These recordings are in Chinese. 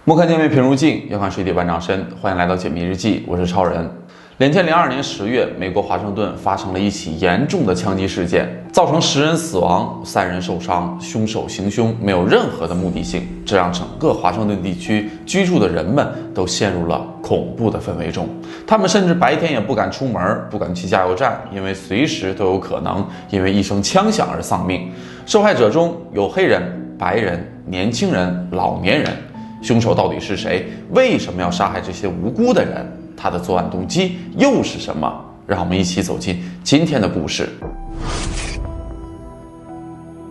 莫看见面平如镜，要看水底万丈深。欢迎来到解密日记，我是超人。2002年10月，美国华盛顿发生了一起严重的枪击事件，造成10人死亡、3人受伤。凶手行凶没有任何的目的性，这让整个华盛顿地区居住的人们都陷入了恐怖的氛围中。他们甚至白天也不敢出门，不敢去加油站，因为随时都有可能因为一声枪响而丧命。受害者中有黑人、白人、年轻人、老年人。凶手到底是谁？为什么要杀害这些无辜的人？他的作案动机又是什么？让我们一起走进今天的故事。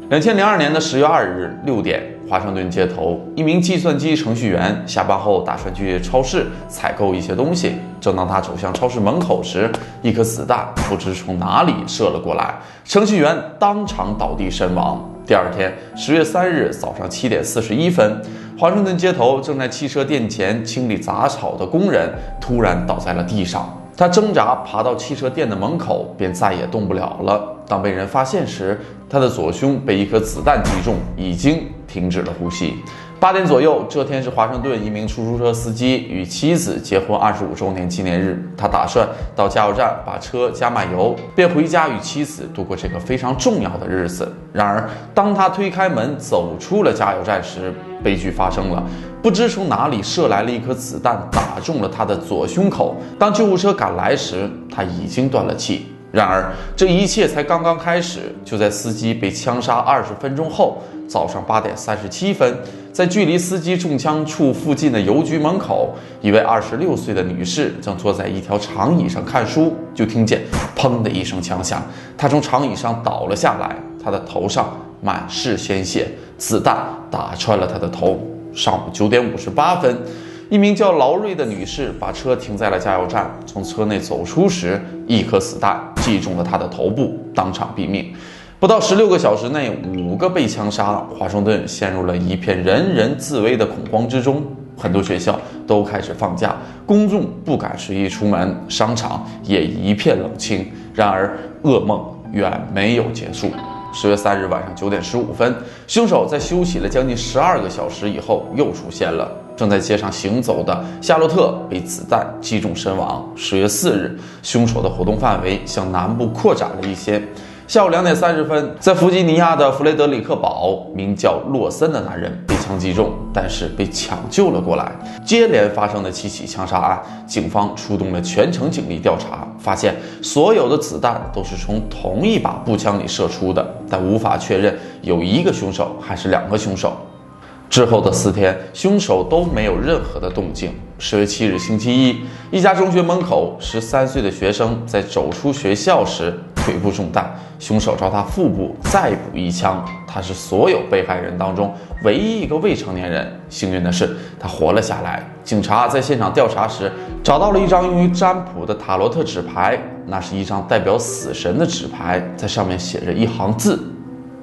2002年10月2日6点，华盛顿街头，一名计算机程序员下班后打算去超市采购一些东西。正当他走向超市门口时，一颗子弹不知从哪里射了过来，程序员当场倒地身亡。第二天10月3日早上7点41分，华盛顿街头正在汽车店前清理杂草的工人突然倒在了地上。他挣扎爬到汽车店的门口，便再也动不了了。当被人发现时，他的左胸被一颗子弹击中，已经停止了呼吸。8点左右，这天是华盛顿一名出租车司机与妻子结婚25周年纪念日。他打算到加油站把车加满油，便回家与妻子度过这个非常重要的日子。然而，当他推开门走出了加油站时，悲剧发生了。不知从哪里射来了一颗子弹，打中了他的左胸口。当救护车赶来时，他已经断了气。然而，这一切才刚刚开始。就在司机被枪杀20分钟后，早上8点37分，在距离司机中枪处附近的邮局门口，一位26岁的女士正坐在一条长椅上看书，就听见砰的一声枪响，她从长椅上倒了下来，她的头上满是鲜血，子弹打穿了她的头。上午9点58分，一名叫劳瑞的女士把车停在了加油站，从车内走出时，一颗子弹击中了她的头部，当场毙命。不到16个小时内，5个被枪杀，华盛顿陷入了一片人人自危的恐慌之中。很多学校都开始放假，公众不敢随意出门，商场也一片冷清。然而，噩梦远没有结束。10月3日晚上9点15分，凶手在休息了将近12个小时以后又出现了。正在街上行走的夏洛特被子弹击中身亡。10月4日，凶手的活动范围向南部扩展了一些。下午2点30分，在弗吉尼亚的弗雷德里克堡，名叫洛森的男人被枪击中，但是被抢救了过来。接连发生的7起枪杀案，警方出动了全城警力调查，发现所有的子弹都是从同一把步枪里射出的，但无法确认有一个凶手还是2个凶手。之后的4天，凶手都没有任何的动静。10月7日星期一，一家中学门口，13岁的学生在走出学校时腿部中弹，凶手朝他腹部再补一枪。他是所有被害人当中唯一一个未成年人，幸运的是他活了下来。警察在现场调查时找到了一张用于占卜的塔罗特纸牌，那是一张代表死神的纸牌，在上面写着一行字：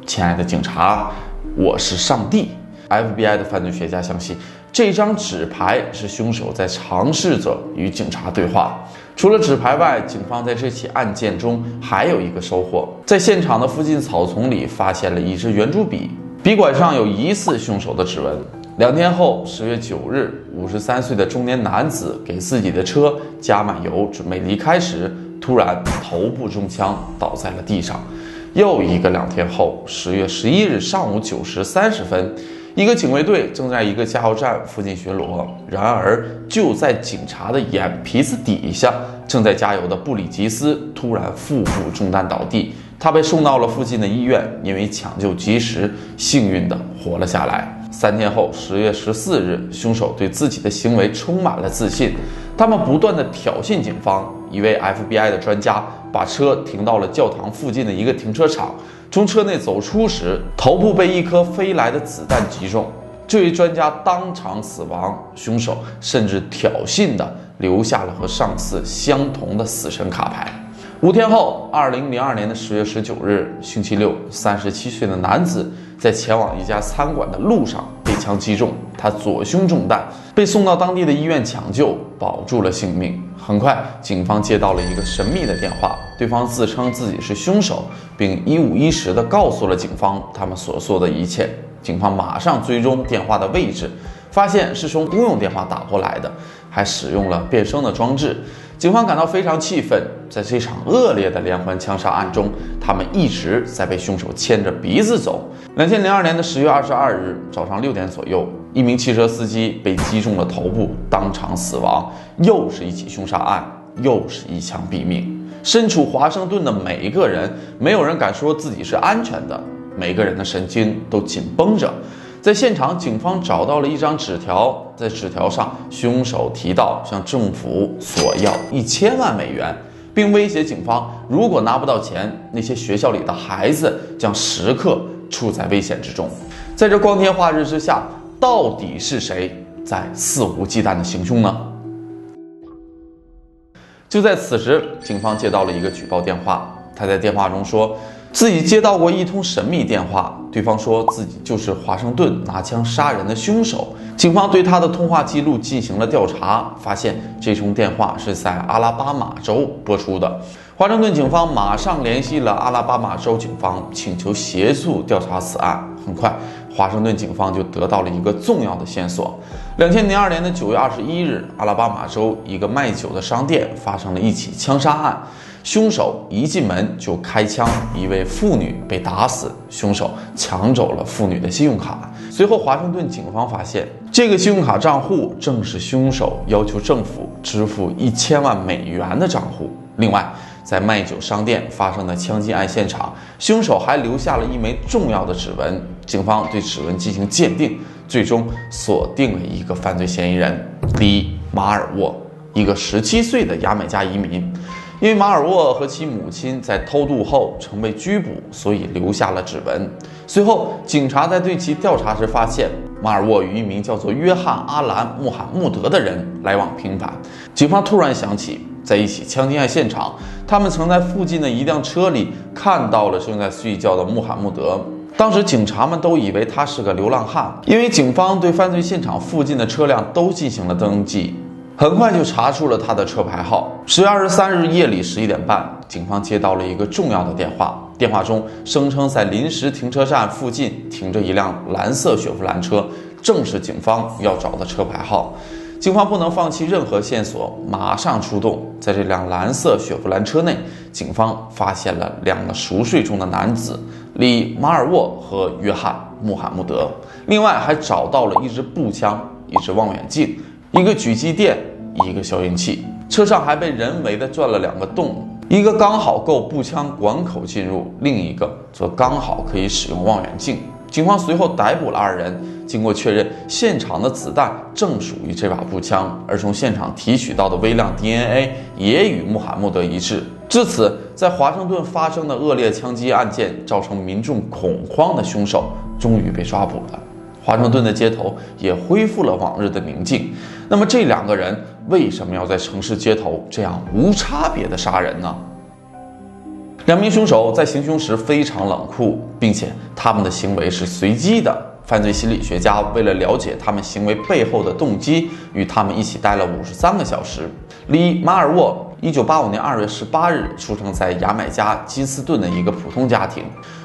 亲爱的警察，我是上帝。FBI 的犯罪学家相信，这张纸牌是凶手在尝试着与警察对话。除了纸牌外，警方在这起案件中还有一个收获，在现场的附近草丛里发现了一支圆珠笔，笔管上有疑似凶手的指纹。2天后，10月9日，53岁的中年男子给自己的车加满油，准备离开时，突然头部中枪，倒在了地上。又一个2天后，10月11日上午9时30分，一个警卫队正在一个加油站附近巡逻，然而就在警察的眼皮子底下，正在加油的布里吉斯突然腹部中弹倒地，他被送到了附近的医院，因为抢救及时，幸运地活了下来。3天后，10月14日，凶手对自己的行为充满了自信，他们不断地挑衅警方。一位 FBI 的专家把车停到了教堂附近的一个停车场，从车内走出时，头部被一颗飞来的子弹击中，这位专家当场死亡。凶手甚至挑衅地留下了和上次相同的死神卡牌。5天后，2002年10月19日，星期六，37岁的男子在前往一家餐馆的路上被枪击中，他左胸中弹，被送到当地的医院抢救，保住了性命。很快，警方接到了一个神秘的电话，对方自称自己是凶手，并一五一十地告诉了警方他们所做的一切。警方马上追踪电话的位置，发现是从公用电话打过来的，还使用了变声的装置。警方感到非常气愤，在这场恶劣的连环枪杀案中，他们一直在被凶手牵着鼻子走。2002年的10月22日早上6点左右，一名汽车司机被击中了头部，当场死亡。又是一起凶杀案，又是一枪毙命。身处华盛顿的每一个人，没有人敢说自己是安全的，每个人的神经都紧绷着。在现场，警方找到了一张纸条，在纸条上，凶手提到向政府索要1000万美元，并威胁警方，如果拿不到钱，那些学校里的孩子将时刻处在危险之中。在这光天化日之下，到底是谁在肆无忌惮的行凶呢？就在此时，警方接到了一个举报电话。他在电话中说自己接到过一通神秘电话，对方说自己就是华盛顿拿枪杀人的凶手。警方对他的通话记录进行了调查，发现这通电话是在阿拉巴马州播出的。华盛顿警方马上联系了阿拉巴马州警方，请求协助调查此案。很快，华盛顿警方就得到了一个重要的线索。2002年的9月21日，阿拉巴马州一个卖酒的商店发生了一起枪杀案。凶手一进门就开枪，一位妇女被打死，凶手抢走了妇女的信用卡。随后，华盛顿警方发现，这个信用卡账户正是凶手要求政府支付1000万美元的账户。另外，在卖酒商店发生的枪击案现场，凶手还留下了一枚重要的指纹。警方对指纹进行鉴定，最终锁定了一个犯罪嫌疑人李·马尔沃，一个17岁的牙买加移民。因为马尔沃和其母亲在偷渡后曾被拘捕，所以留下了指纹。随后，警察在对其调查时发现，马尔沃与一名叫做约翰·阿兰·穆罕默德的人来往频繁。警方突然想起，在一起枪击案现场，他们曾在附近的一辆车里看到了正在睡觉的穆罕默德。当时警察们都以为他是个流浪汉，因为警方对犯罪现场附近的车辆都进行了登记。很快就查出了他的车牌号。10月23日夜里11点半，警方接到了一个重要的电话，电话中声称在临时停车站附近停着一辆蓝色雪佛兰车，正是警方要找的车牌号。警方不能放弃任何线索，马上出动。在这辆蓝色雪佛兰车内，警方发现了2个熟睡中的男子李·马尔沃和约翰·穆罕默德，另外还找到了一支步枪、一支望远镜、一个狙击垫、一个消音器。车上还被人为的钻了2个洞，一个刚好够步枪管口进入，另一个则刚好可以使用望远镜。警方随后逮捕了2人，经过确认，现场的子弹正属于这把步枪，而从现场提取到的微量 DNA 也与穆罕默德一致。至此，在华盛顿发生的恶劣枪击案件造成民众恐慌的凶手终于被抓捕了。华盛顿的街头也恢复了往日的宁静。那么这2个人为什么要在城市街头这样无差别的杀人呢？2名凶手在行凶时非常冷酷，并且他们的行为是随机的。犯罪心理学家为了了解他们行为背后的动机，与他们一起待了53个小时。李·马尔沃1985年2月18日出生在牙买加金斯顿的一个普通家庭。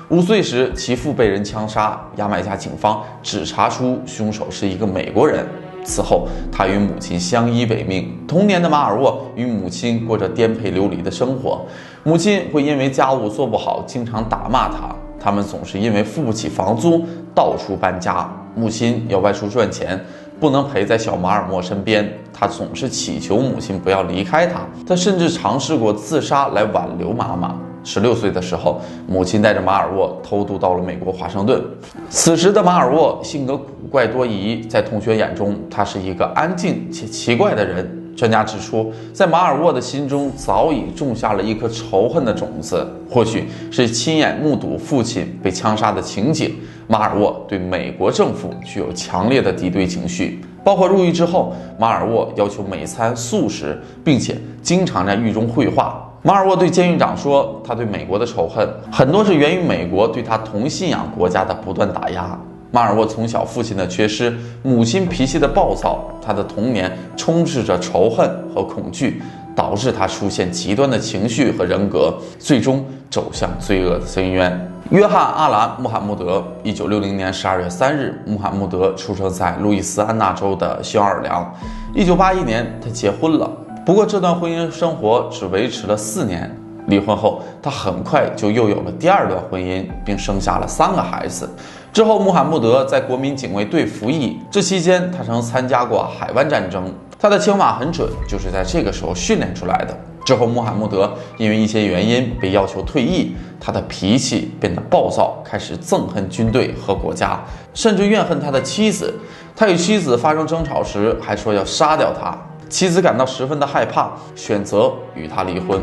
5岁时，其父被人枪杀，牙买加警方只查出凶手是一个美国人。此后，他与母亲相依为命。童年的马尔沃与母亲过着颠沛流离的生活，母亲会因为家务做不好，经常打骂他。他们总是因为付不起房租，到处搬家。母亲要外出赚钱，不能陪在小马尔默身边，他总是祈求母亲不要离开他。他甚至尝试过自杀来挽留妈妈。16岁的时候，母亲带着马尔沃偷渡到了美国华盛顿。此时的马尔沃性格古怪多疑，在同学眼中，他是一个安静且奇怪的人。专家指出，在马尔沃的心中早已种下了一颗仇恨的种子，或许是亲眼目睹父亲被枪杀的情景。马尔沃对美国政府具有强烈的敌对情绪，包括入狱之后，马尔沃要求每餐素食，并且经常在狱中绘画。马尔沃对监狱长说，他对美国的仇恨很多是源于美国对他同信仰国家的不断打压。马尔沃从小父亲的缺失，母亲脾气的暴躁，他的童年充斥着仇恨和恐惧，导致他出现极端的情绪和人格，最终走向罪恶的深渊。约翰·阿兰·穆罕默德，1960年12月3日，穆罕默德出生在路易斯安那州的新奥尔良。1981年，他结婚了，不过这段婚姻生活只维持了4年。离婚后，他很快就又有了第2段婚姻，并生下了3个孩子。之后，穆罕默德在国民警卫队服役，这期间他曾参加过海湾战争，他的枪法很准，就是在这个时候训练出来的。之后，穆罕默德因为一些原因被要求退役，他的脾气变得暴躁，开始憎恨军队和国家，甚至怨恨他的妻子。他与妻子发生争吵时，还说要杀掉他。妻子感到十分的害怕，选择与他离婚。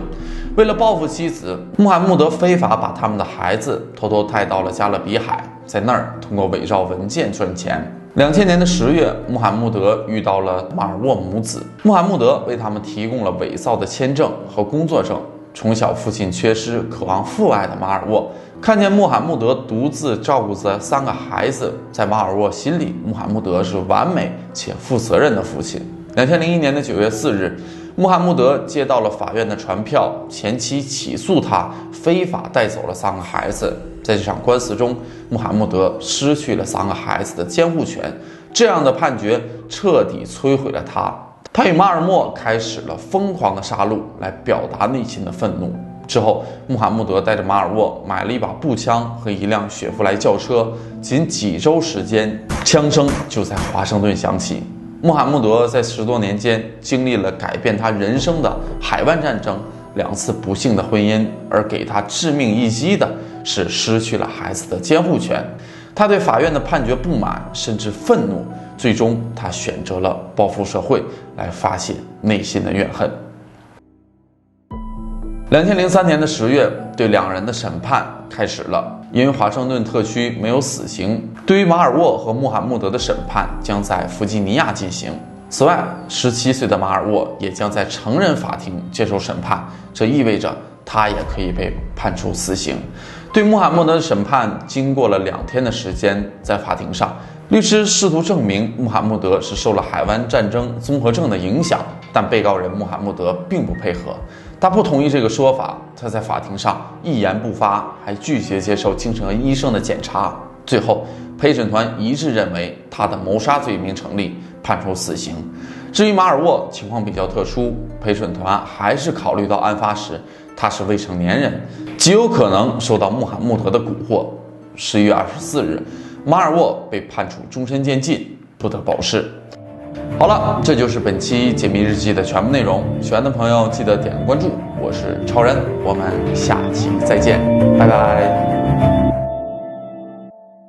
为了报复妻子，穆罕默德非法把他们的孩子偷偷带到了加勒比海，在那儿通过伪造文件赚钱。2000年的10月，穆罕默德遇到了马尔沃母子，穆罕默德为他们提供了伪造的签证和工作证。从小父亲缺失、渴望父爱的马尔沃看见穆罕默德独自照顾着3个孩子，在马尔沃心里，穆罕默德是完美且负责任的父亲。2001年的9月4日，穆罕默德接到了法院的传票，前妻起诉他非法带走了3个孩子。在这场官司中，穆罕默德失去了3个孩子的监护权。这样的判决彻底摧毁了他。他与马尔默开始了疯狂的杀戮，来表达内心的愤怒。之后，穆罕默德带着马尔沃买了一把步枪和一辆雪佛兰轿车，仅几周时间，枪声就在华盛顿响起。穆罕默德在10多年间经历了改变他人生的海湾战争、2次不幸的婚姻，而给他致命一击的是失去了孩子的监护权。他对法院的判决不满，甚至愤怒，最终他选择了报复社会，来发泄内心的怨恨。2003年的10月，对2人的审判开始了。因为华盛顿特区没有死刑，对于马尔沃和穆罕默德的审判将在弗吉尼亚进行。此外，17岁的马尔沃也将在成人法庭接受审判，这意味着他也可以被判处死刑。对穆罕默德的审判经过了2天的时间，在法庭上，律师试图证明穆罕默德是受了海湾战争综合症的影响，但被告人穆罕默德并不配合，他不同意这个说法。他在法庭上一言不发，还拒绝接受精神科医生的检查。最后，陪审团一致认为他的谋杀罪名成立，判处死刑。至于马尔沃，情况比较特殊，陪审团还是考虑到案发时他是未成年人，极有可能受到穆罕默德的蛊惑。11月24日，马尔沃被判处终身监禁，不得保释。好了，这就是本期解密日记的全部内容。喜欢的朋友记得点个关注，我是超人，我们下期再见，拜拜。